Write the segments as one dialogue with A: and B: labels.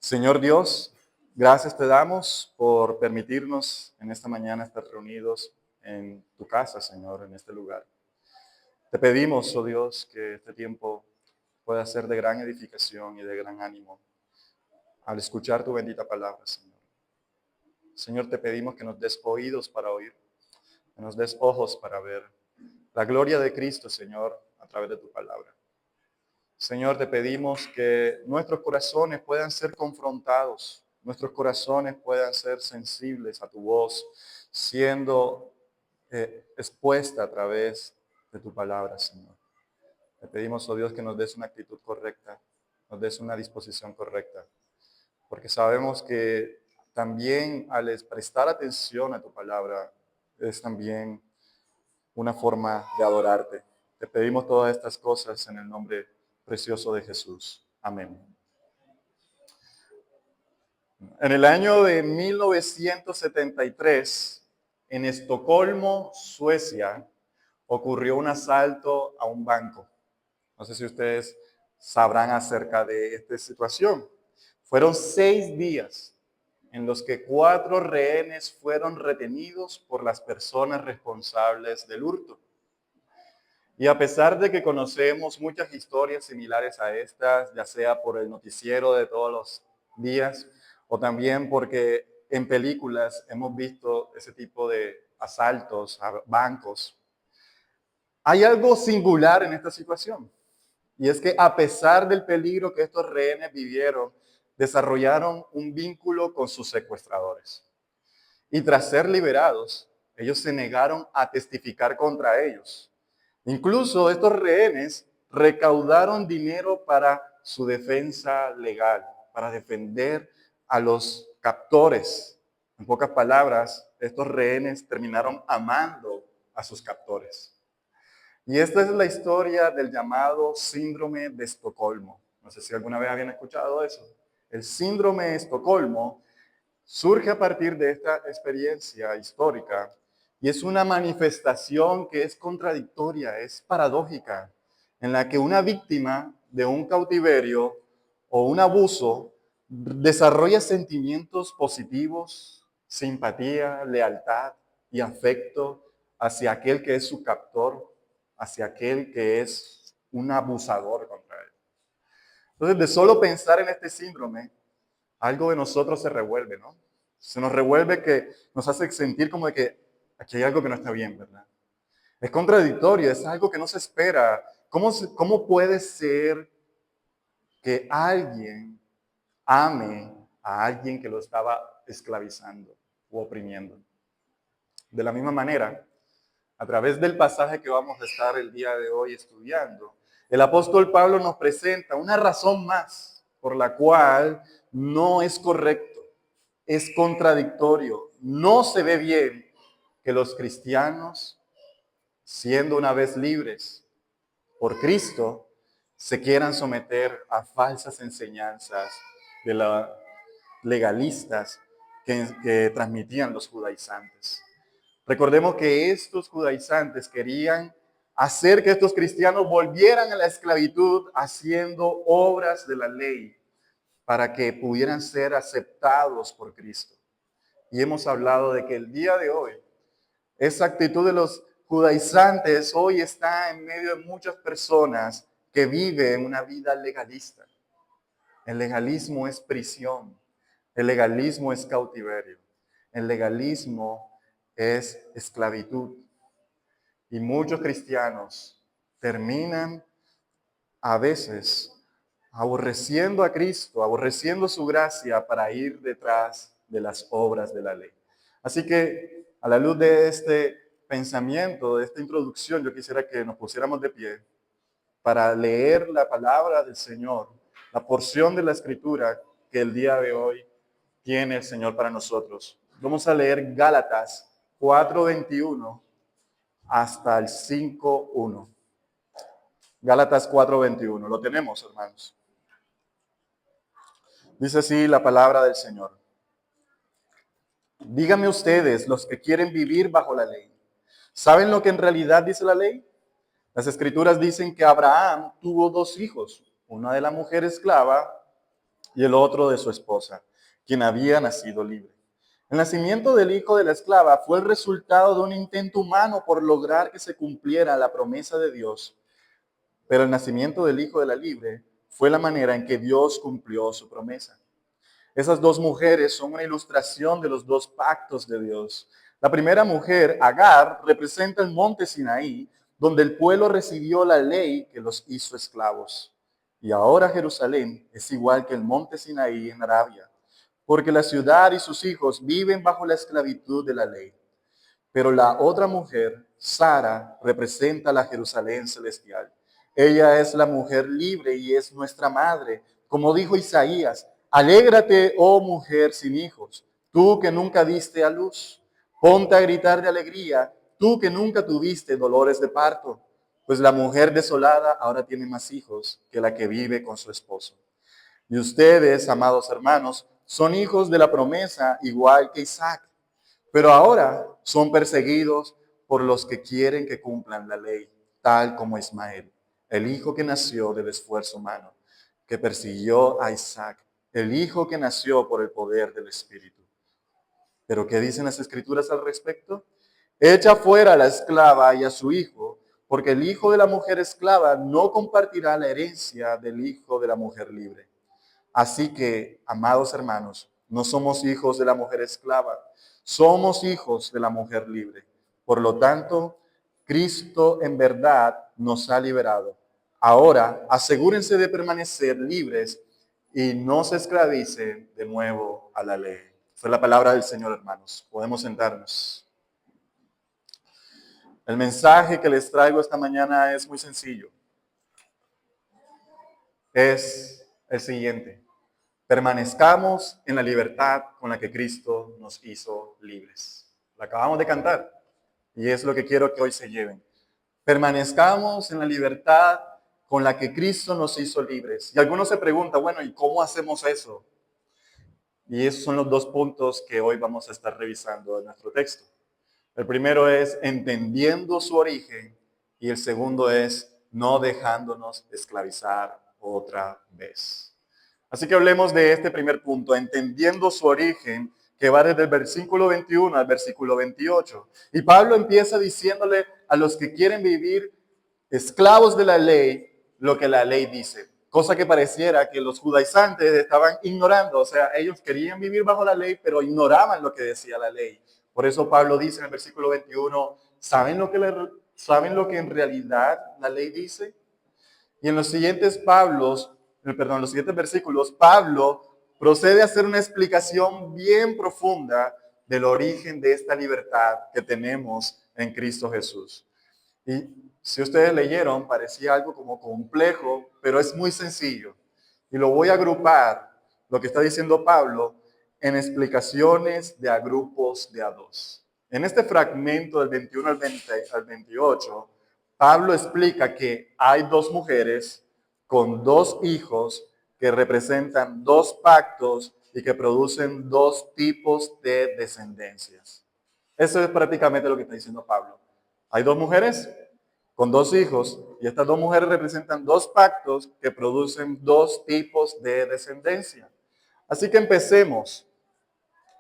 A: Señor Dios, gracias te damos por permitirnos en esta mañana estar reunidos en tu casa, Señor, en este lugar. Te pedimos, oh Dios, que este tiempo pueda ser de gran edificación y de gran ánimo al escuchar tu bendita palabra, Señor. Señor, te pedimos que nos des oídos para oír, que nos des ojos para ver la gloria de Cristo, Señor, a través de tu palabra. Señor, te pedimos que nuestros corazones puedan ser confrontados, nuestros corazones puedan ser sensibles a tu voz, siendo expuesta a través de tu palabra, Señor. Te pedimos, oh Dios, que nos des una actitud correcta, nos des una disposición correcta, porque sabemos que también al prestar atención a tu palabra es también una forma de adorarte. Te pedimos todas estas cosas en el nombre precioso de Jesús. Amén. En el año de 1973, en Estocolmo, Suecia, ocurrió un asalto a un banco. No sé si ustedes sabrán acerca de esta situación. Fueron 6 días en los que 4 rehenes fueron retenidos por las personas responsables del hurto. Y a pesar de que conocemos muchas historias similares a estas, ya sea por el noticiero de todos los días o también porque en películas hemos visto ese tipo de asaltos a bancos, hay algo singular en esta situación. Y es que a pesar del peligro que estos rehenes vivieron, desarrollaron un vínculo con sus secuestradores. Y tras ser liberados, ellos se negaron a testificar contra ellos. Incluso estos rehenes recaudaron dinero para su defensa legal, para defender a los captores. En pocas palabras, estos rehenes terminaron amando a sus captores. Y esta es la historia del llamado síndrome de Estocolmo. No sé si alguna vez habían escuchado eso. El síndrome de Estocolmo surge a partir de esta experiencia histórica y es una manifestación que es contradictoria, es paradójica, en la que una víctima de un cautiverio o un abuso desarrolla sentimientos positivos, simpatía, lealtad y afecto hacia aquel que es su captor, hacia aquel que es un abusador contra él. Entonces, de solo pensar en este síndrome, algo de nosotros se revuelve, ¿no? Se nos revuelve que nos hace sentir como de que aquí hay algo que no está bien, ¿verdad? Es contradictorio, es algo que no se espera. ¿Cómo puede ser que alguien ame a alguien que lo estaba esclavizando u oprimiendo? De la misma manera, a través del pasaje que vamos a estar el día de hoy estudiando, el apóstol Pablo nos presenta una razón más por la cual no es correcto, es contradictorio, no se ve bien que los cristianos, siendo una vez libres por Cristo, se quieran someter a falsas enseñanzas de los legalistas que transmitían los judaizantes. Recordemos que estos judaizantes querían hacer que estos cristianos volvieran a la esclavitud haciendo obras de la ley para que pudieran ser aceptados por Cristo. Y hemos hablado de que el día de hoy, esa actitud de los judaizantes hoy está en medio de muchas personas que viven una vida legalista. El legalismo es prisión, el legalismo es cautiverio, el legalismo es esclavitud. Y muchos cristianos terminan a veces aborreciendo a Cristo, aborreciendo su gracia para ir detrás de las obras de la ley. Así que a la luz de este pensamiento, de esta introducción, yo quisiera que nos pusiéramos de pie para leer la palabra del Señor, la porción de la Escritura que el día de hoy tiene el Señor para nosotros. Vamos a leer Gálatas 4:21 hasta el 5:1. Gálatas 4:21. Lo tenemos, hermanos. Dice así la palabra del Señor. Díganme ustedes, los que quieren vivir bajo la ley, ¿saben lo que en realidad dice la ley? Las escrituras dicen que Abraham tuvo 2 hijos, una de la mujer esclava y el otro de su esposa, quien había nacido libre. El nacimiento del hijo de la esclava fue el resultado de un intento humano por lograr que se cumpliera la promesa de Dios, pero el nacimiento del hijo de la libre fue la manera en que Dios cumplió su promesa. Esas dos mujeres son una ilustración de los dos pactos de Dios. La primera mujer, Agar, representa el monte Sinaí, donde el pueblo recibió la ley que los hizo esclavos. Y ahora Jerusalén es igual que el monte Sinaí en Arabia, porque la ciudad y sus hijos viven bajo la esclavitud de la ley. Pero la otra mujer, Sara, representa la Jerusalén celestial. Ella es la mujer libre y es nuestra madre. Como dijo Isaías, alégrate, oh mujer sin hijos, tú que nunca diste a luz. Ponte a gritar de alegría, tú que nunca tuviste dolores de parto. Pues la mujer desolada ahora tiene más hijos que la que vive con su esposo. Y ustedes, amados hermanos, son hijos de la promesa igual que Isaac. Pero ahora son perseguidos por los que quieren que cumplan la ley, tal como Ismael, el hijo que nació del esfuerzo humano, que persiguió a Isaac, el hijo que nació por el poder del Espíritu. ¿Pero qué dicen las Escrituras al respecto? Echa fuera a la esclava y a su hijo, porque el hijo de la mujer esclava no compartirá la herencia del hijo de la mujer libre. Así que, amados hermanos, no somos hijos de la mujer esclava, somos hijos de la mujer libre. Por lo tanto, Cristo en verdad nos ha liberado. Ahora, asegúrense de permanecer libres y no se esclavicen de nuevo a la ley. Esa es la palabra del Señor, hermanos. Podemos sentarnos. El mensaje que les traigo esta mañana es muy sencillo. Es el siguiente. Permanezcamos en la libertad con la que Cristo nos hizo libres. La acabamos de cantar y es lo que quiero que hoy se lleven. Permanezcamos en la libertad con la que Cristo nos hizo libres. Y algunos se preguntan, bueno, ¿y cómo hacemos eso? Y esos son los dos puntos que hoy vamos a estar revisando en nuestro texto. El primero es entendiendo su origen y el segundo es no dejándonos esclavizar otra vez. Así que hablemos de este primer punto, entendiendo su origen, que va desde el versículo 21 al versículo 28. Y Pablo empieza diciéndole a los que quieren vivir esclavos de la ley lo que la ley dice. Cosa que pareciera que los judaizantes estaban ignorando. O sea, ellos querían vivir bajo la ley, pero ignoraban lo que decía la ley. Por eso Pablo dice en el versículo 21, ¿saben lo que en realidad la ley dice? Y en los siguientes los siguientes versículos, Pablo procede a hacer una explicación bien profunda del origen de esta libertad que tenemos en Cristo Jesús. Y si ustedes leyeron, parecía algo como complejo, pero es muy sencillo. Y lo voy a agrupar, lo que está diciendo Pablo, en explicaciones de a grupos de a dos. En este fragmento del 21 al 28, Pablo explica que hay dos mujeres con dos hijos que representan dos pactos y que producen dos tipos de descendencias. Eso es prácticamente lo que está diciendo Pablo. Hay dos mujeres con dos hijos y estas dos mujeres representan dos pactos que producen dos tipos de descendencia. Así que empecemos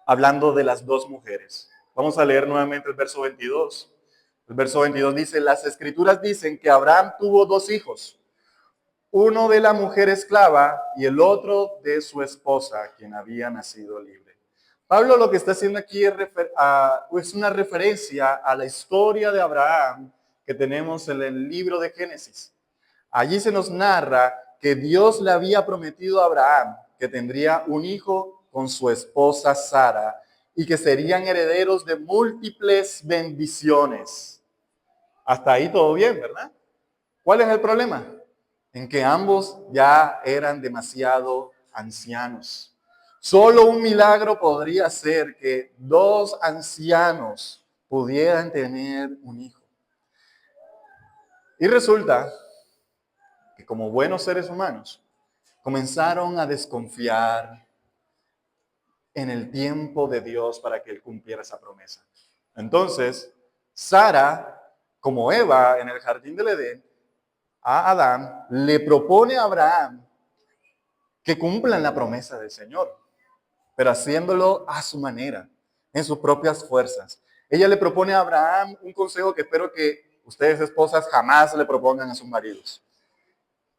A: hablando de las dos mujeres. Vamos a leer nuevamente el verso 22. El verso 22 dice, las escrituras dicen que Abraham tuvo dos hijos, uno de la mujer esclava y el otro de su esposa, quien había nacido libre. Pablo lo que está haciendo aquí es una referencia a la historia de Abraham que tenemos en el libro de Génesis. Allí se nos narra que Dios le había prometido a Abraham que tendría un hijo con su esposa Sara y que serían herederos de múltiples bendiciones. Hasta ahí todo bien, ¿verdad? ¿Cuál es el problema? En que ambos ya eran demasiado ancianos. Solo un milagro podría hacer que dos ancianos pudieran tener un hijo. Y resulta que como buenos seres humanos comenzaron a desconfiar en el tiempo de Dios para que Él cumpliera esa promesa. Entonces, Sara, como Eva en el jardín del Edén, a Adán, le propone a Abraham que cumplan la promesa del Señor, pero haciéndolo a su manera, en sus propias fuerzas. Ella le propone a Abraham un consejo que espero que ustedes, esposas, jamás le propongan a sus maridos.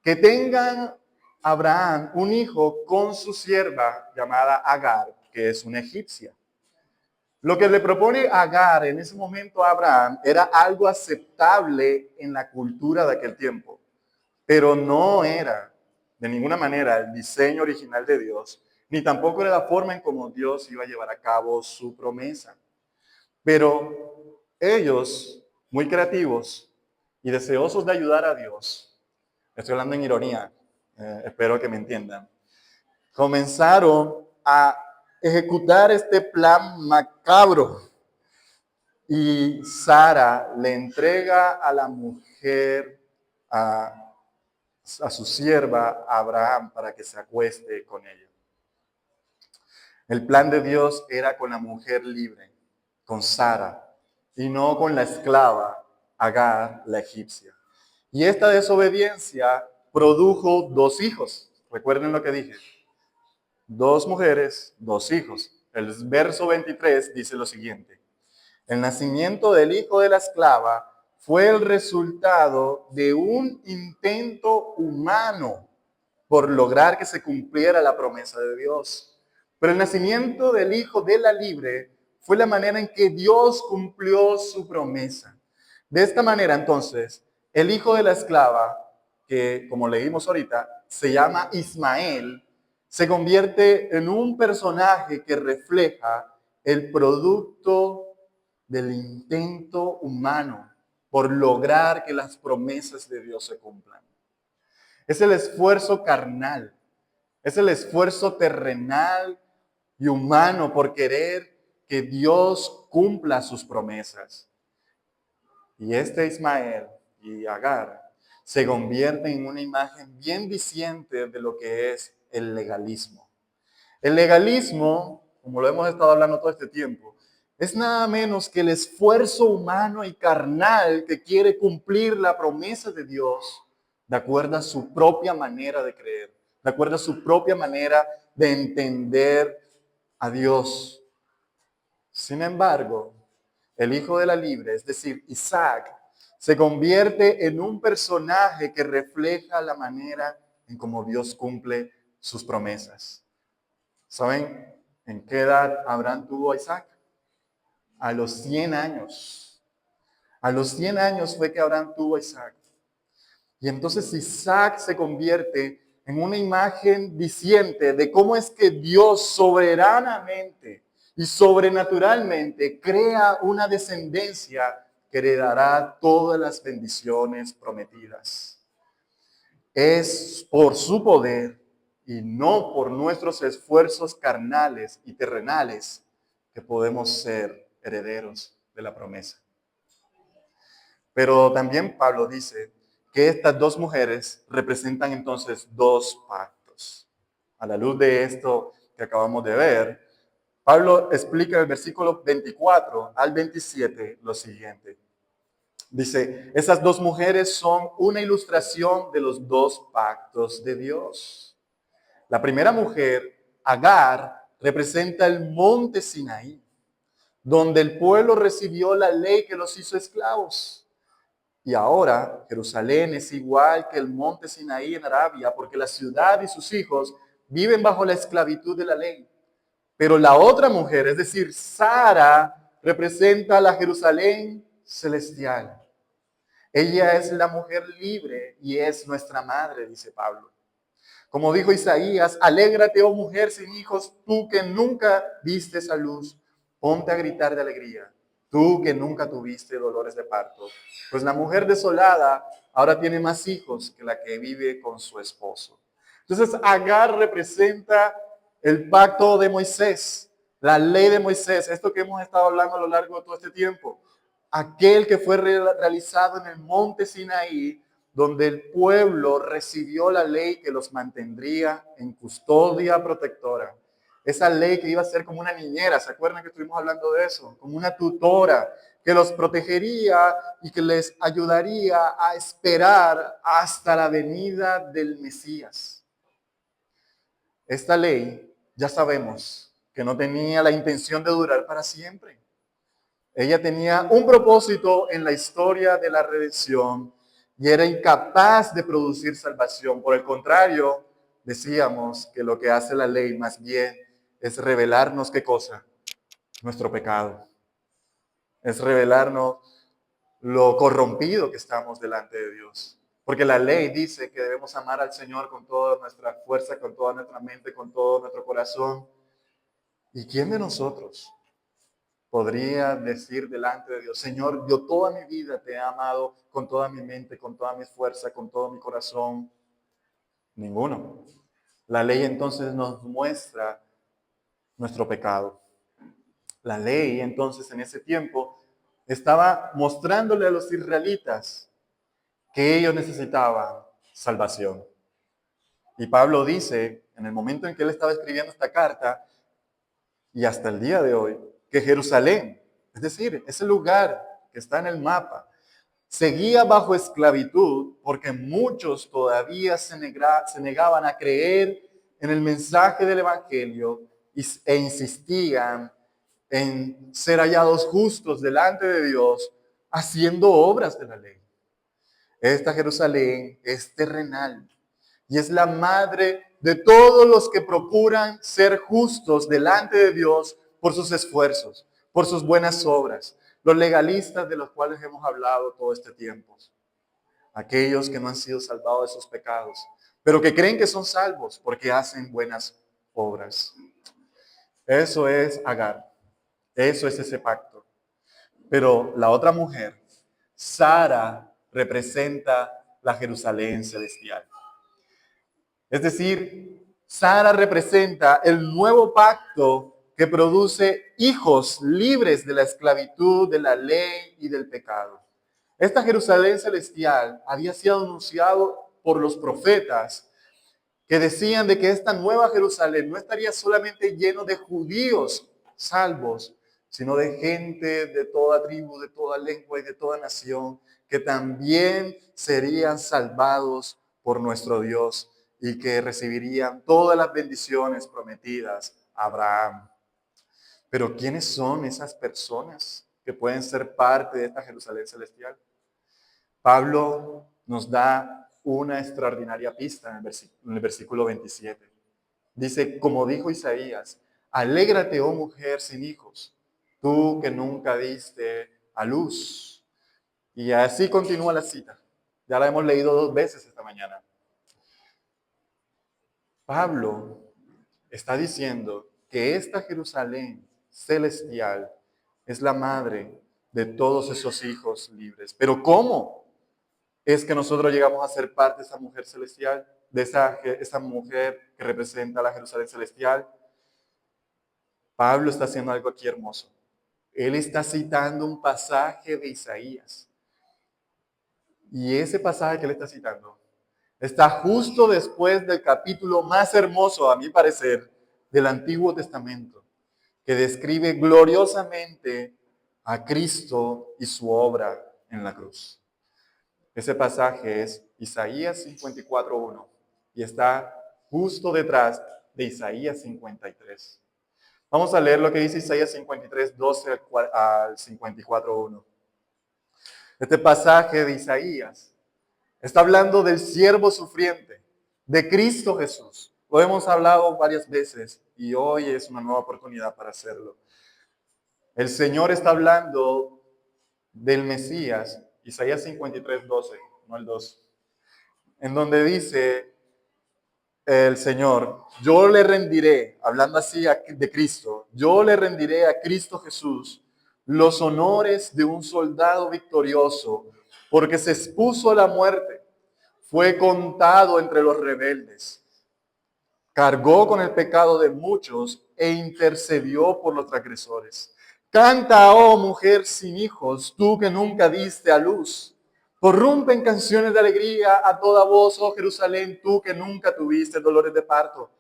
A: Que tengan Abraham un hijo con su sierva llamada Agar, que es una egipcia. Lo que le propone Agar en ese momento a Abraham era algo aceptable en la cultura de aquel tiempo, pero no era de ninguna manera el diseño original de Dios, ni tampoco era la forma en cómo Dios iba a llevar a cabo su promesa. Pero ellos, muy creativos y deseosos de ayudar a Dios, estoy hablando en ironía, espero que me entiendan, comenzaron a ejecutar este plan macabro y Sara le entrega a la mujer, a su sierva, a Abraham, para que se acueste con ella. El plan de Dios era con la mujer libre, con Sara, y no con la esclava, Agar, la egipcia. Y esta desobediencia produjo dos hijos. Recuerden lo que dije. Dos mujeres, dos hijos. El verso 23 dice lo siguiente. El nacimiento del hijo de la esclava fue el resultado de un intento humano por lograr que se cumpliera la promesa de Dios. Pero el nacimiento del hijo de la libre fue la manera en que Dios cumplió su promesa. De esta manera, entonces, el hijo de la esclava, que como leímos ahorita, se llama Ismael, se convierte en un personaje que refleja el producto del intento humano por lograr que las promesas de Dios se cumplan. Es el esfuerzo carnal, es el esfuerzo terrenal y humano por querer que Dios cumpla sus promesas. Y este Ismael y Agar se convierten en una imagen bien diciente de lo que es el legalismo. El legalismo, como lo hemos estado hablando todo este tiempo, es nada menos que el esfuerzo humano y carnal que quiere cumplir la promesa de Dios de acuerdo a su propia manera de creer, de acuerdo a su propia manera de entender a Dios. Sin embargo, el hijo de la libre, es decir, Isaac, se convierte en un personaje que refleja la manera en cómo Dios cumple sus promesas. ¿Saben en qué edad Abraham tuvo a Isaac? A los 100 años. A los 100 años fue que Abraham tuvo a Isaac. Y entonces Isaac se convierte en una imagen diciente de cómo es que Dios soberanamente y sobrenaturalmente crea una descendencia que heredará todas las bendiciones prometidas. Es por su poder y no por nuestros esfuerzos carnales y terrenales que podemos ser herederos de la promesa. Pero también Pablo dice que estas dos mujeres representan entonces dos pactos. A la luz de esto que acabamos de ver, Pablo explica en el versículo 24 al 27 lo siguiente. Dice, esas dos mujeres son una ilustración de los dos pactos de Dios. La primera mujer, Agar, representa el monte Sinaí, donde el pueblo recibió la ley que los hizo esclavos. Y ahora Jerusalén es igual que el monte Sinaí en Arabia, porque la ciudad y sus hijos viven bajo la esclavitud de la ley. Pero la otra mujer, es decir, Sara, representa la Jerusalén celestial. Ella es la mujer libre y es nuestra madre, dice Pablo. Como dijo Isaías, alégrate, oh mujer sin hijos, tú que nunca viste esa luz, ponte a gritar de alegría, tú que nunca tuviste dolores de parto. Pues la mujer desolada ahora tiene más hijos que la que vive con su esposo. Entonces Agar representa el pacto de Moisés, la ley de Moisés, esto que hemos estado hablando a lo largo de todo este tiempo. Aquel que fue realizado en el monte Sinaí, donde el pueblo recibió la ley que los mantendría en custodia protectora. Esa ley que iba a ser como una niñera, ¿se acuerdan que estuvimos hablando de eso? Como una tutora que los protegería y que les ayudaría a esperar hasta la venida del Mesías. Esta ley, ya sabemos, que no tenía la intención de durar para siempre. Ella tenía un propósito en la historia de la redención y era incapaz de producir salvación. Por el contrario, decíamos que lo que hace la ley más bien es revelarnos ¿qué cosa? Nuestro pecado. Es revelarnos lo corrompido que estamos delante de Dios. Porque la ley dice que debemos amar al Señor con toda nuestra fuerza, con toda nuestra mente, con todo nuestro corazón. ¿Y quién de nosotros podría decir delante de Dios, Señor, yo toda mi vida te he amado con toda mi mente, con toda mi fuerza, con todo mi corazón? Ninguno. La ley entonces nos muestra nuestro pecado. La ley entonces en ese tiempo estaba mostrándole a los israelitas que ellos necesitaban salvación. Y Pablo dice, en el momento en que él estaba escribiendo esta carta, y hasta el día de hoy, que Jerusalén, es decir, ese lugar que está en el mapa, seguía bajo esclavitud porque muchos todavía se negaban a creer en el mensaje del Evangelio e insistían en ser hallados justos delante de Dios haciendo obras de la ley. Esta Jerusalén es terrenal y es la madre de todos los que procuran ser justos delante de Dios por sus esfuerzos, por sus buenas obras, los legalistas de los cuales hemos hablado todo este tiempo, aquellos que no han sido salvados de sus pecados, pero que creen que son salvos porque hacen buenas obras. Eso es Agar, eso es ese pacto. Pero la otra mujer, Sara, representa la Jerusalén celestial. Es decir, Sara representa el nuevo pacto que produce hijos libres de la esclavitud, de la ley y del pecado. Esta Jerusalén celestial había sido anunciado por los profetas que decían de que esta nueva Jerusalén no estaría solamente lleno de judíos salvos, sino de gente de toda tribu, de toda lengua y de toda nación, que también serían salvados por nuestro Dios y que recibirían todas las bendiciones prometidas a Abraham. Pero ¿quiénes son esas personas que pueden ser parte de esta Jerusalén celestial? Pablo nos da una extraordinaria pista en el versículo 27. Dice, como dijo Isaías, alégrate, oh mujer sin hijos, tú que nunca diste a luz. Y así continúa la cita. Ya la hemos leído 2 veces esta mañana. Pablo está diciendo que esta Jerusalén celestial es la madre de todos esos hijos libres. Pero ¿cómo es que nosotros llegamos a ser parte de esa mujer celestial, de esa mujer que representa la Jerusalén celestial? Pablo está haciendo algo aquí hermoso. Él está citando un pasaje de Isaías. Y ese pasaje que él está citando está justo después del capítulo más hermoso, a mi parecer, del Antiguo Testamento, que describe gloriosamente a Cristo y su obra en la cruz. Ese pasaje es Isaías 54:1 y está justo detrás de Isaías 53. Vamos a leer lo que dice Isaías 53:12 al 54:1. Este pasaje de Isaías está hablando del siervo sufriente, de Cristo Jesús. Lo hemos hablado varias veces y hoy es una nueva oportunidad para hacerlo. El Señor está hablando del Mesías, Isaías 53:12, no el 2, en donde dice el Señor, yo le rendiré, hablando así de Cristo, yo le rendiré a Cristo Jesús los honores de un soldado victorioso, porque se expuso a la muerte, fue contado entre los rebeldes, cargó con el pecado de muchos e intercedió por los transgresores. Canta, oh mujer sin hijos, tú que nunca diste a luz. Prorrumpen canciones de alegría a toda voz, oh Jerusalén, tú que nunca tuviste dolores de parto.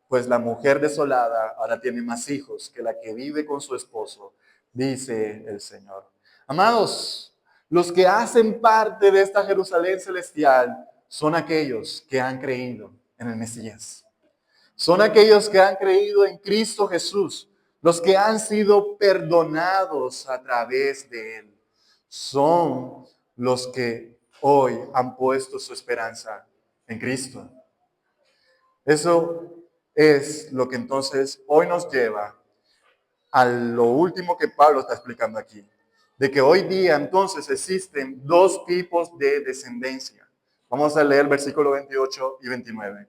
A: Pues la mujer desolada ahora tiene más hijos que la que vive con su esposo, dice el Señor. Amados, los que hacen parte de esta Jerusalén celestial son aquellos que han creído en el Mesías. Son aquellos que han creído en Cristo Jesús, los que han sido perdonados a través de Él. Son los que hoy han puesto su esperanza en Cristo. Eso es lo que entonces hoy nos lleva a lo último que Pablo está explicando aquí. De que hoy día entonces existen dos tipos de descendencia. Vamos a leer versículos 28 y 29.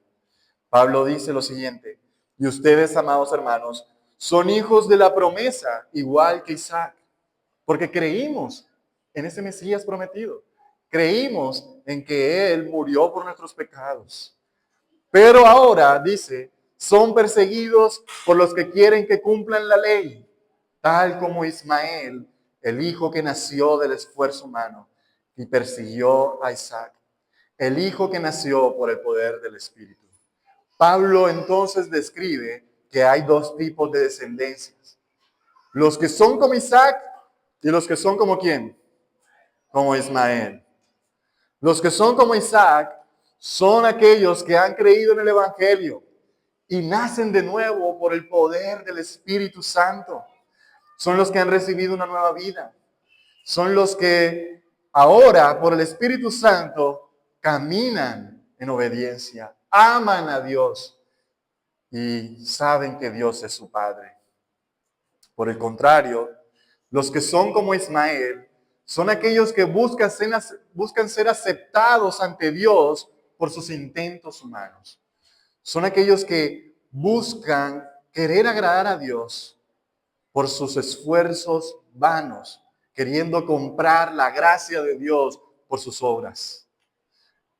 A: Pablo dice lo siguiente: y ustedes, amados hermanos, son hijos de la promesa, igual que Isaac, porque creímos en ese Mesías prometido. Creímos en que Él murió por nuestros pecados. Pero ahora, dice, son perseguidos por los que quieren que cumplan la ley, tal como Ismael, el hijo que nació del esfuerzo humano y persiguió a Isaac, el hijo que nació por el poder del Espíritu. Pablo entonces describe que hay dos tipos de descendencias. Los que son como Isaac y los que son como ¿quién? Como Ismael. Los que son como Isaac son aquellos que han creído en el Evangelio y nacen de nuevo por el poder del Espíritu Santo. Son los que han recibido una nueva vida. Son los que ahora, por el Espíritu Santo, caminan en obediencia, aman a Dios y saben que Dios es su Padre. Por el contrario, los que son como Ismael son aquellos que buscan ser aceptados ante Dios por sus intentos humanos. Son aquellos que buscan querer agradar a Dios por sus esfuerzos vanos, queriendo comprar la gracia de Dios por sus obras.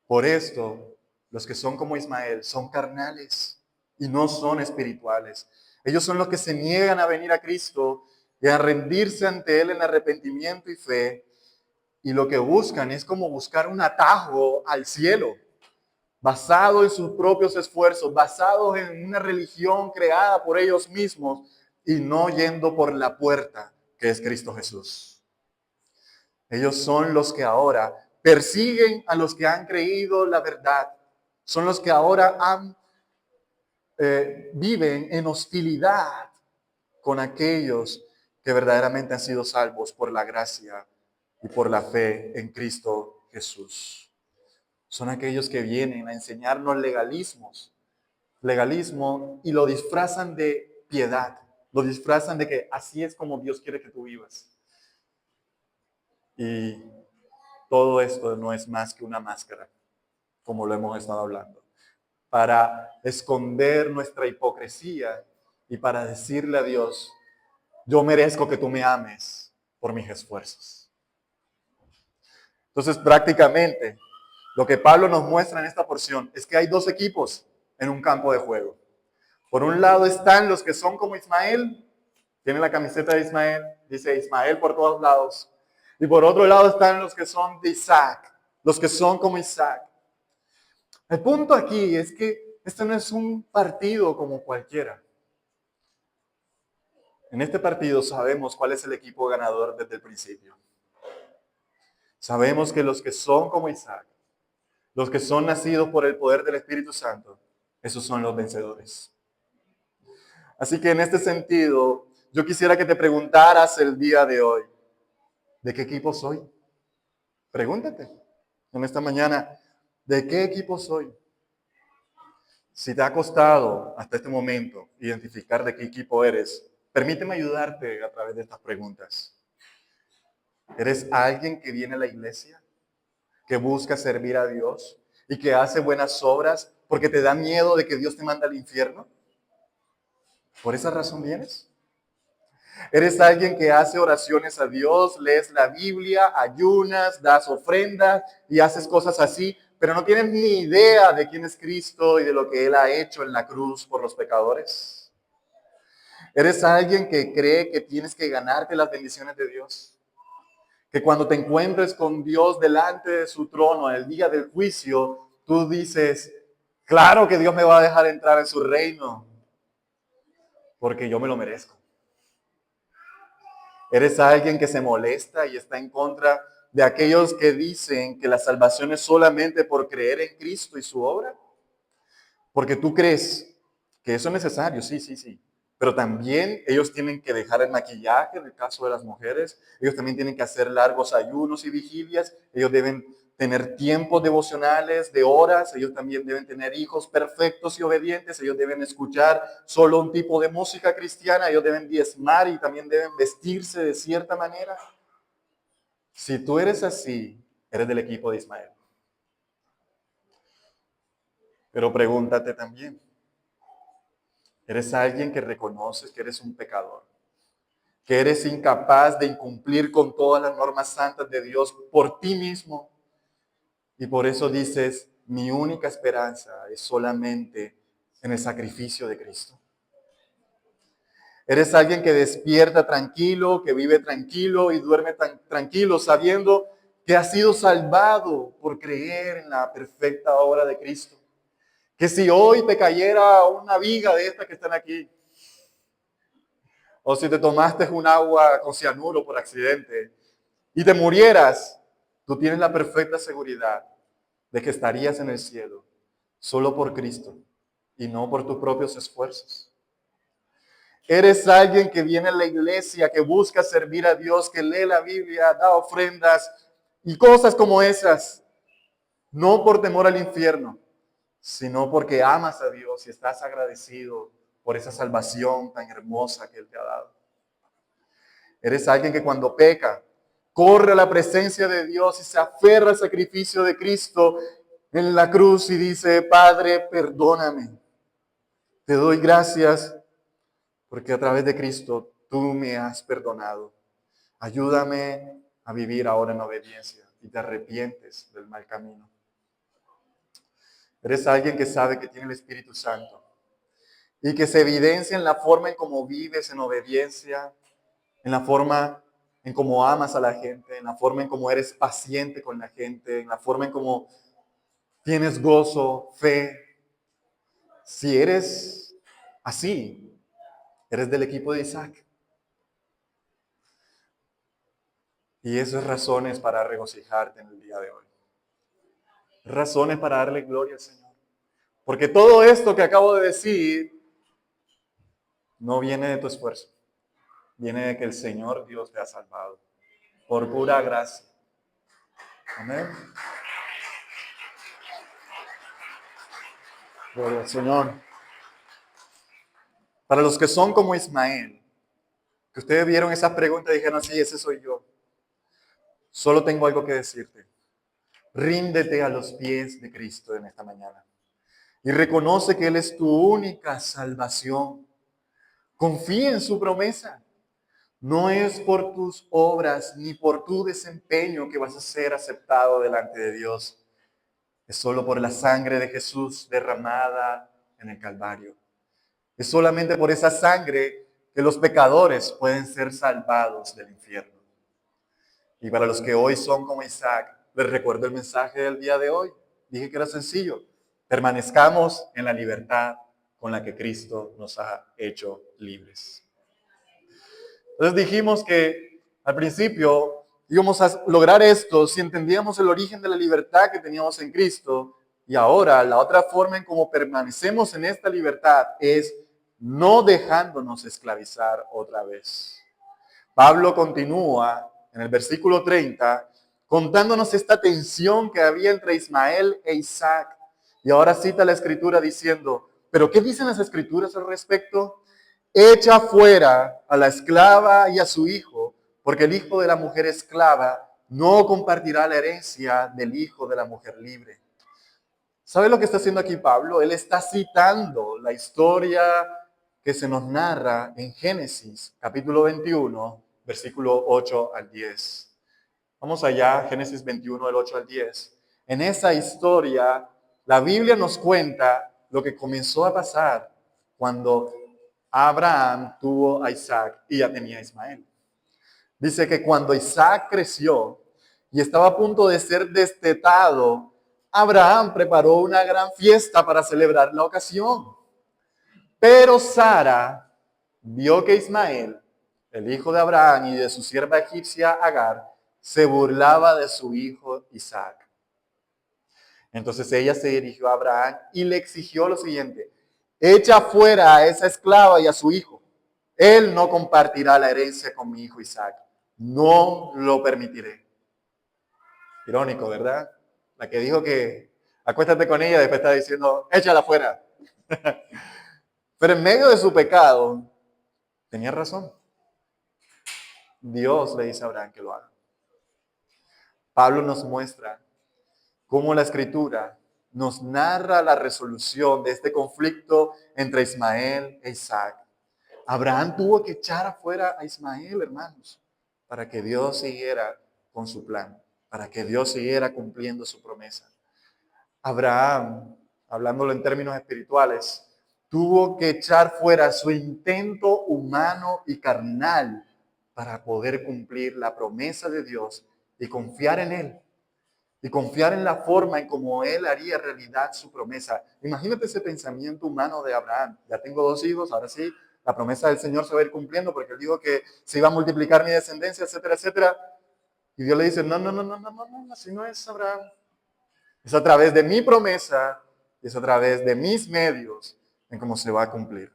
A: Por esto, los que son como Ismael son carnales y no son espirituales. Ellos son los que se niegan a venir a Cristo y a rendirse ante Él en arrepentimiento y fe. Y lo que buscan es como buscar un atajo al cielo, basado en sus propios esfuerzos, basados en una religión creada por ellos mismos y no yendo por la puerta que es Cristo Jesús. Ellos son los que ahora persiguen a los que han creído la verdad. Son los que ahora viven en hostilidad con aquellos que verdaderamente han sido salvos por la gracia y por la fe en Cristo Jesús. Son aquellos que vienen a enseñarnos legalismo, y lo disfrazan de piedad. Lo disfrazan de que así es como Dios quiere que tú vivas. Y todo esto no es más que una máscara, como lo hemos estado hablando, para esconder nuestra hipocresía y para decirle a Dios: yo merezco que tú me ames por mis esfuerzos. Entonces, prácticamente, lo que Pablo nos muestra en esta porción es que hay dos equipos en un campo de juego. Por un lado están los que son como Ismael, tienen la camiseta de Ismael, dice Ismael por todos lados. Y por otro lado están los que son de Isaac, los que son como Isaac. El punto aquí es que este no es un partido como cualquiera. En este partido sabemos cuál es el equipo ganador desde el principio. Sabemos que los que son como Isaac, los que son nacidos por el poder del Espíritu Santo, esos son los vencedores. Así que en este sentido, yo quisiera que te preguntaras el día de hoy: ¿de qué equipo soy? Pregúntate en esta mañana: ¿de qué equipo soy? Si te ha costado hasta este momento identificar de qué equipo eres, permíteme ayudarte a través de estas preguntas. ¿Eres alguien que viene a la iglesia, que busca servir a Dios y que hace buenas obras porque te da miedo de que Dios te mande al infierno? ¿Por esa razón vienes? ¿Eres alguien que hace oraciones a Dios, lees la Biblia, ayunas, das ofrendas y haces cosas así, pero no tienes ni idea de quién es Cristo y de lo que Él ha hecho en la cruz por los pecadores? ¿Eres alguien que cree que tienes que ganarte las bendiciones de Dios? Que cuando te encuentres con Dios delante de su trono en el día del juicio, tú dices: claro que Dios me va a dejar entrar en su reino, porque yo me lo merezco. ¿Eres alguien que se molesta y está en contra de aquellos que dicen que la salvación es solamente por creer en Cristo y su obra? Porque tú crees Que eso es necesario, sí, sí, sí. Pero también ellos tienen que dejar el maquillaje, en el caso de las mujeres. Ellos también tienen que hacer largos ayunos y vigilias. Ellos deben tener tiempos devocionales de horas. Ellos también deben tener hijos perfectos y obedientes. Ellos deben escuchar solo un tipo de música cristiana. Ellos deben diezmar y también deben vestirse de cierta manera. Si tú eres así, eres del equipo de Ismael. Pero pregúntate también, ¿eres alguien que reconoces que eres un pecador? Que eres incapaz de incumplir con todas las normas santas de Dios por ti mismo. Y por eso dices, mi única esperanza es solamente en el sacrificio de Cristo. Eres alguien que despierta tranquilo, que vive tranquilo y duerme tranquilo, sabiendo que ha sido salvado por creer en la perfecta obra de Cristo. Que si hoy te cayera una viga de estas que están aquí, o si te tomaste un agua con cianuro por accidente y te murieras, tú tienes la perfecta seguridad de que estarías en el cielo solo por Cristo y no por tus propios esfuerzos. Eres alguien que viene a la iglesia, que busca servir a Dios, que lee la Biblia, da ofrendas y cosas como esas, no por temor al infierno, sino porque amas a Dios y estás agradecido por esa salvación tan hermosa que Él te ha dado. Eres alguien que cuando peca, corre a la presencia de Dios y se aferra al sacrificio de Cristo en la cruz y dice, Padre, perdóname. Te doy gracias porque a través de Cristo tú me has perdonado. Ayúdame a vivir ahora en obediencia y te arrepientes del mal camino. Eres alguien que sabe que tiene el Espíritu Santo y que se evidencia en la forma en cómo vives en obediencia, en la forma en cómo amas a la gente, en la forma en cómo eres paciente con la gente, en la forma en cómo tienes gozo, fe. Si eres así, eres del equipo de Isaac. Y eso es razones para regocijarte en el día de hoy. Razones para darle gloria al Señor. Porque todo esto que acabo de decir no viene de tu esfuerzo. Viene de que el Señor Dios te ha salvado. Por pura gracia. Amén. Gloria al Señor. Para los que son como Ismael, que ustedes vieron esas preguntas y dijeron, sí, ese soy yo. Solo tengo algo que decirte. Ríndete a los pies de Cristo en esta mañana. Y reconoce que Él es tu única salvación. Confía en su promesa. No es por tus obras ni por tu desempeño que vas a ser aceptado delante de Dios. Es solo por la sangre de Jesús derramada en el Calvario. Es solamente por esa sangre que los pecadores pueden ser salvados del infierno. Y para los que hoy son como Isaac, les recuerdo el mensaje del día de hoy. Dije que era sencillo. Permanezcamos en la libertad con la que Cristo nos ha hecho libres. Entonces dijimos que al principio íbamos a lograr esto si entendíamos el origen de la libertad que teníamos en Cristo. Y ahora la otra forma en cómo permanecemos en esta libertad es no dejándonos esclavizar otra vez. Pablo continúa en el versículo 30 contándonos esta tensión que había entre Ismael e Isaac. Y ahora cita la escritura diciendo, ¿pero qué dicen las escrituras al respecto? Echa fuera a la esclava y a su hijo, porque el hijo de la mujer esclava no compartirá la herencia del hijo de la mujer libre. ¿Sabe lo que está haciendo aquí Pablo? Él está citando la historia que se nos narra en Génesis, capítulo 21, versículo 8 al 10. Vamos allá, Génesis 21, del 8 al 10. En esa historia, la Biblia nos cuenta lo que comenzó a pasar cuando Abraham tuvo a Isaac y ya tenía a Ismael. Dice que cuando Isaac creció y estaba a punto de ser destetado, Abraham preparó una gran fiesta para celebrar la ocasión. Pero Sara vio que Ismael, el hijo de Abraham y de su sierva egipcia Agar, se burlaba de su hijo Isaac. Entonces ella se dirigió a Abraham y le exigió lo siguiente: echa fuera a esa esclava y a su hijo. Él no compartirá la herencia con mi hijo Isaac. No lo permitiré. Irónico, ¿verdad? La que dijo que acuéstate con ella, después está diciendo, échala fuera. Pero en medio de su pecado, tenía razón. Dios le dice a Abraham que lo haga. Pablo nos muestra cómo la Escritura nos narra la resolución de este conflicto entre Ismael e Isaac. Abraham tuvo que echar afuera a Ismael, hermanos, para que Dios siguiera con su plan, para que Dios siguiera cumpliendo su promesa. Abraham, hablándolo en términos espirituales, tuvo que echar fuera su intento humano y carnal para poder cumplir la promesa de Dios y confiar en Él. Y confiar en la forma en cómo Él haría realidad su promesa. Imagínate ese pensamiento humano de Abraham. Ya tengo 2 hijos, ahora sí, la promesa del Señor se va a ir cumpliendo porque Él dijo que se iba a multiplicar mi descendencia, etcétera, etcétera. Y Dios le dice, no, así no es, Abraham. Es a través de mi promesa, es a través de mis medios en cómo se va a cumplir.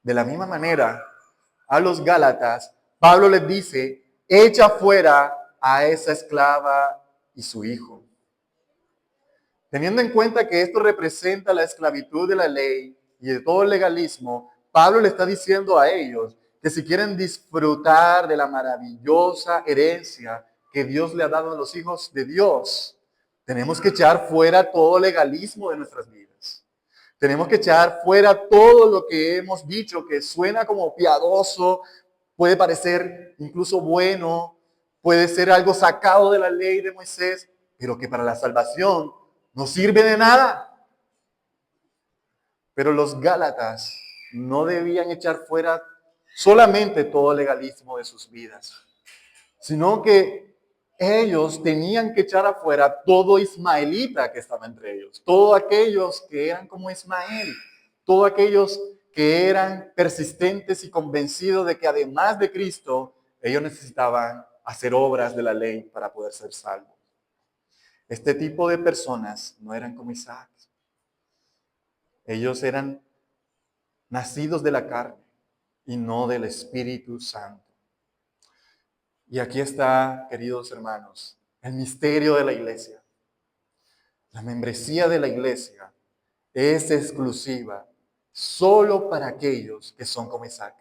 A: De la misma manera, a los Gálatas, Pablo les dice, echa fuera a esa esclava y su hijo. Teniendo en cuenta que esto representa la esclavitud de la ley y de todo el legalismo, Pablo le está diciendo a ellos que si quieren disfrutar de la maravillosa herencia que Dios le ha dado a los hijos de Dios, tenemos que echar fuera todo legalismo de nuestras vidas. Tenemos que echar fuera todo lo que hemos dicho que suena como piadoso, puede parecer incluso bueno, puede ser algo sacado de la ley de Moisés, pero que para la salvación no sirve de nada. Pero los Gálatas no debían echar fuera solamente todo legalismo de sus vidas, sino que ellos tenían que echar afuera todo ismaelita que estaba entre ellos, todos aquellos que eran como Ismael, todos aquellos que eran persistentes y convencidos de que además de Cristo, ellos necesitaban hacer obras de la ley para poder ser salvos. Este tipo de personas no eran como Isaac. Ellos eran nacidos de la carne y no del Espíritu Santo. Y aquí está, queridos hermanos, el misterio de la iglesia. La membresía de la iglesia es exclusiva solo para aquellos que son como Isaac.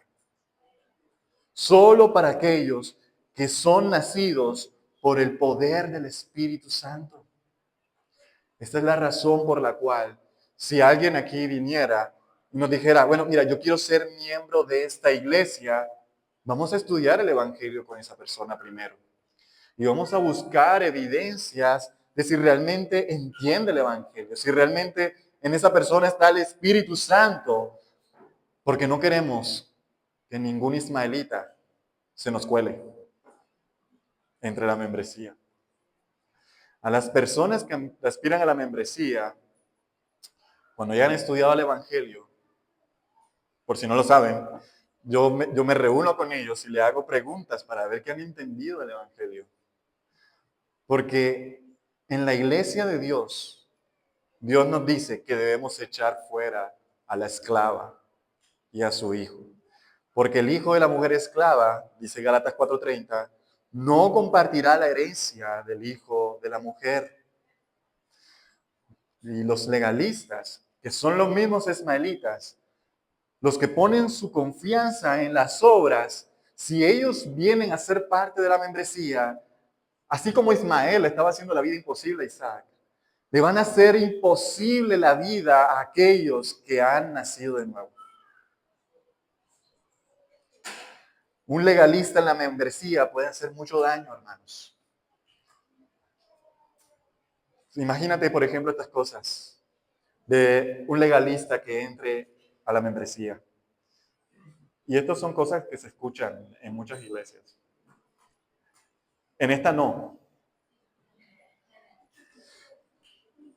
A: Solo para aquellos que son nacidos por el poder del Espíritu Santo. Esta es la razón por la cual, si alguien aquí viniera y nos dijera, bueno, mira, yo quiero ser miembro de esta iglesia, vamos a estudiar el Evangelio con esa persona primero. Y vamos a buscar evidencias de si realmente entiende el Evangelio, si realmente en esa persona está el Espíritu Santo, porque no queremos que ningún ismaelita se nos cuele entre la membresía. A las personas que aspiran a la membresía, cuando ya han estudiado el Evangelio, por si no lo saben, yo me reúno con ellos y le hago preguntas para ver qué han entendido del Evangelio. Porque en la iglesia de Dios, Dios nos dice que debemos echar fuera a la esclava y a su hijo. Porque el hijo de la mujer esclava, dice Gálatas 4:30, no compartirá la herencia del hijo de la mujer. Y los legalistas, que son los mismos ismaelitas, los que ponen su confianza en las obras, si ellos vienen a ser parte de la membresía, así como Ismael estaba haciendo la vida imposible a Isaac, le van a hacer imposible la vida a aquellos que han nacido de nuevo. Un legalista en la membresía puede hacer mucho daño, hermanos. Imagínate, por ejemplo, estas cosas de un legalista que entre a la membresía. Y estas son cosas que se escuchan en muchas iglesias. En esta no.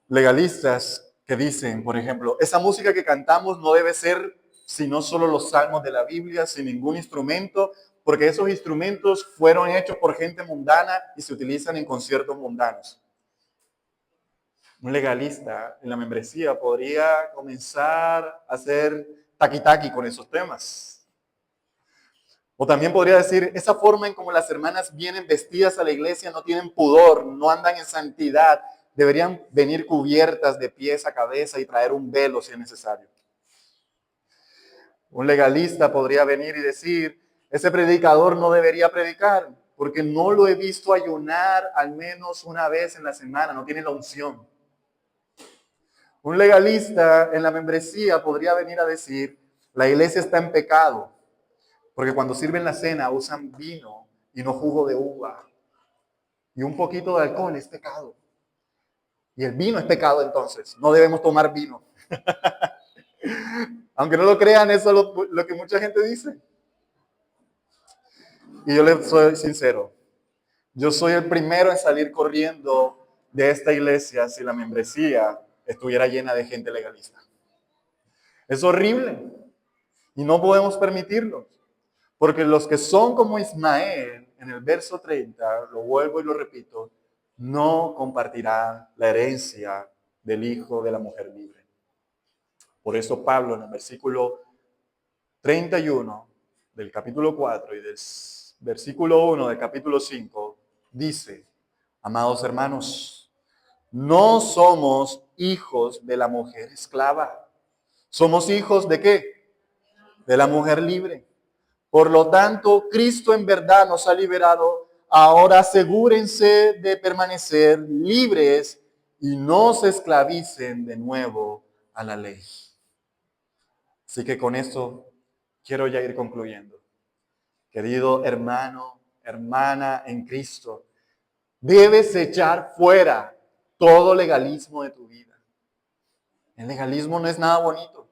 A: Legalistas que dicen, por ejemplo, esa música que cantamos no debe ser sino solo los salmos de la Biblia, sin ningún instrumento, porque esos instrumentos fueron hechos por gente mundana y se utilizan en conciertos mundanos. Un legalista en la membresía podría comenzar a hacer taqui-taqui con esos temas. O también podría decir, esa forma en como las hermanas vienen vestidas a la iglesia no tienen pudor, no andan en santidad, deberían venir cubiertas de pies a cabeza y traer un velo si es necesario. Un legalista podría venir y decir, ese predicador no debería predicar porque no lo he visto ayunar al menos una vez en la semana, no tiene la unción. Un legalista en la membresía podría venir a decir, la iglesia está en pecado, porque cuando sirven la cena usan vino y no jugo de uva. Y un poquito de alcohol es pecado. Y el vino es pecado entonces, no debemos tomar vino. Aunque no lo crean, eso es lo que mucha gente dice. Y yo les soy sincero, yo soy el primero en salir corriendo de esta iglesia si la membresía estuviera llena de gente legalista. Es horrible y no podemos permitirlo. Porque los que son como Ismael, en el verso 30, lo vuelvo y lo repito, no compartirán la herencia del hijo de la mujer libre. Por eso Pablo en el versículo 31 del capítulo 4 y del versículo 1 del capítulo 5 dice, amados hermanos, no somos hijos de la mujer esclava. ¿Somos hijos de qué? De la mujer libre. Por lo tanto, Cristo en verdad nos ha liberado. Ahora asegúrense de permanecer libres y no se esclavicen de nuevo a la ley. Así que con esto quiero ya ir concluyendo. Querido hermano, hermana en Cristo, debes echar fuera todo legalismo de tu vida. El legalismo no es nada bonito,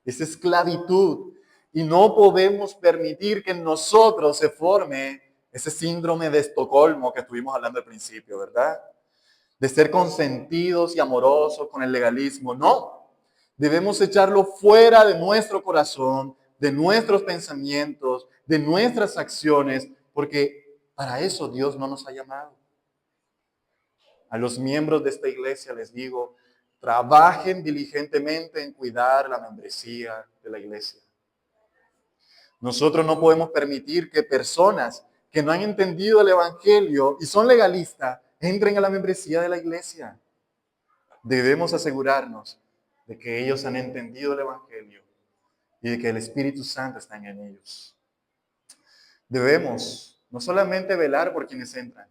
A: es esclavitud. Y no podemos permitir que en nosotros se forme ese síndrome de Estocolmo que estuvimos hablando al principio, ¿verdad? De ser consentidos y amorosos con el legalismo. No, debemos echarlo fuera de nuestro corazón, de nuestros pensamientos, de nuestras acciones, porque para eso Dios no nos ha llamado. A los miembros de esta iglesia les digo, trabajen diligentemente en cuidar la membresía de la iglesia. Nosotros no podemos permitir que personas que no han entendido el evangelio y son legalistas entren a la membresía de la iglesia. Debemos asegurarnos de que ellos han entendido el evangelio y de que el Espíritu Santo está en ellos. Debemos no solamente velar por quienes entran,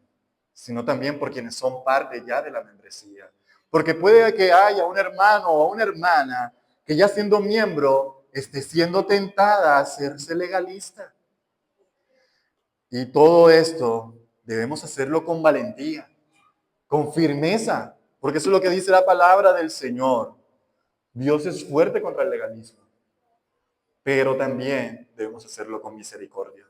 A: sino también por quienes son parte ya de la membresía. Porque puede que haya un hermano o una hermana que ya siendo miembro esté siendo tentada a hacerse legalista. Y todo esto debemos hacerlo con valentía, con firmeza, porque eso es lo que dice la palabra del Señor. Dios es fuerte contra el legalismo, pero también debemos hacerlo con misericordia.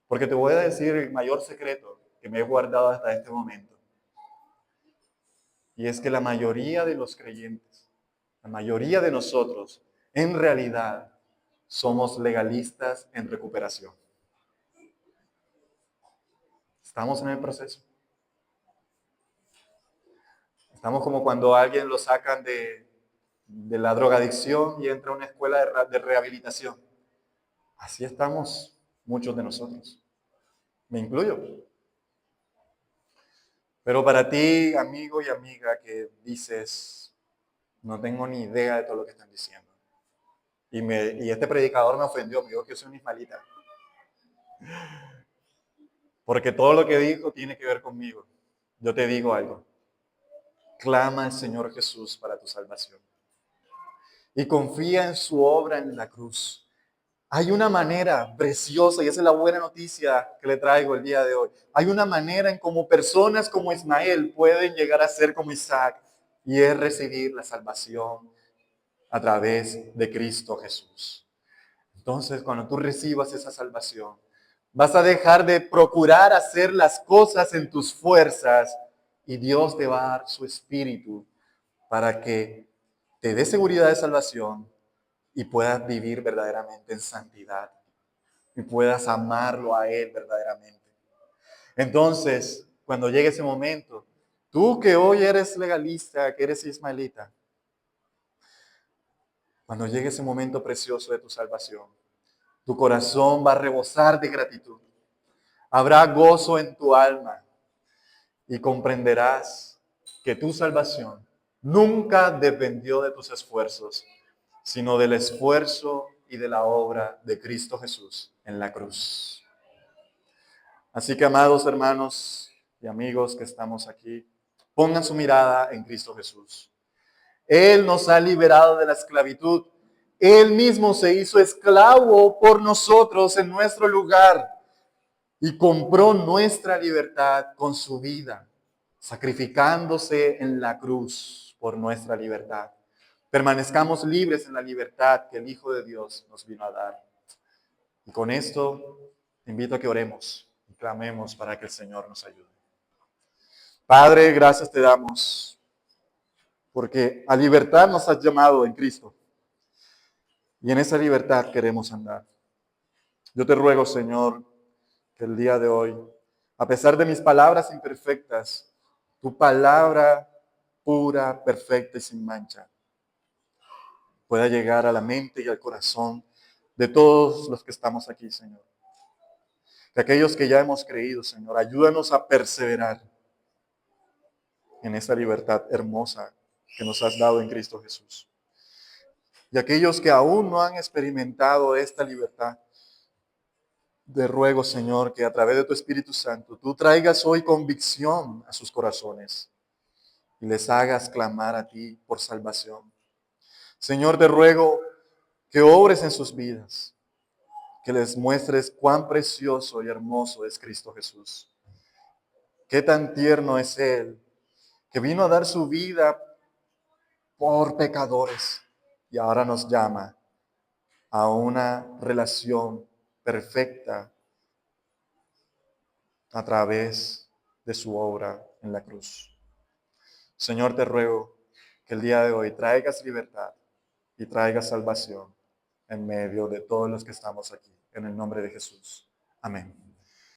A: Porque te voy a decir el mayor secreto que me he guardado hasta este momento. Y es que la mayoría de los creyentes, la mayoría de nosotros, en realidad, somos legalistas en recuperación. Estamos en el proceso. Estamos como cuando a alguien lo sacan de la drogadicción y entra a una escuela de rehabilitación. Así estamos muchos de nosotros. Me incluyo. Pero para ti, amigo y amiga, que dices, no tengo ni idea de todo lo que están diciendo. Y este predicador me ofendió, me dijo que yo soy un ismaelita. Porque todo lo que dijo tiene que ver conmigo. Yo te digo algo. Clama al Señor Jesús para tu salvación. Y confía en su obra en la cruz. Hay una manera preciosa, y esa es la buena noticia que le traigo el día de hoy. Hay una manera en cómo personas como Ismael pueden llegar a ser como Isaac, y es recibir la salvación a través de Cristo Jesús. Entonces, cuando tú recibas esa salvación, vas a dejar de procurar hacer las cosas en tus fuerzas y Dios te va a dar su espíritu para que te dé seguridad de salvación y puedas vivir verdaderamente en santidad y puedas amarlo a Él verdaderamente. Entonces, cuando llegue ese momento, Tú que hoy eres legalista, que eres ismaelita, cuando llegue ese momento precioso de tu salvación, tu corazón va a rebosar de gratitud. Habrá gozo en tu alma y comprenderás que tu salvación nunca dependió de tus esfuerzos, sino del esfuerzo y de la obra de Cristo Jesús en la cruz. Así que, amados hermanos y amigos que estamos aquí, pongan su mirada en Cristo Jesús. Él nos ha liberado de la esclavitud. Él mismo se hizo esclavo por nosotros en nuestro lugar y compró nuestra libertad con su vida, sacrificándose en la cruz por nuestra libertad. Permanezcamos libres en la libertad que el Hijo de Dios nos vino a dar. Y con esto te invito a que oremos y clamemos para que el Señor nos ayude. Padre, gracias te damos, porque a libertad nos has llamado en Cristo. Y en esa libertad queremos andar. Yo te ruego, Señor, que el día de hoy, a pesar de mis palabras imperfectas, tu palabra pura, perfecta y sin mancha, pueda llegar a la mente y al corazón de todos los que estamos aquí, Señor. Que aquellos que ya hemos creído, Señor, ayúdanos a perseverar en esa libertad hermosa que nos has dado en Cristo Jesús. Y aquellos que aún no han experimentado esta libertad, te ruego, Señor, que a través de tu Espíritu Santo tú traigas hoy convicción a sus corazones y les hagas clamar a ti por salvación. Señor, te ruego que obres en sus vidas, que les muestres cuán precioso y hermoso es Cristo Jesús. Qué tan tierno es Él, que vino a dar su vida por pecadores y ahora nos llama a una relación perfecta a través de su obra en la cruz. Señor, te ruego que el día de hoy traigas libertad y traigas salvación en medio de todos los que estamos aquí. En el nombre de Jesús. Amén.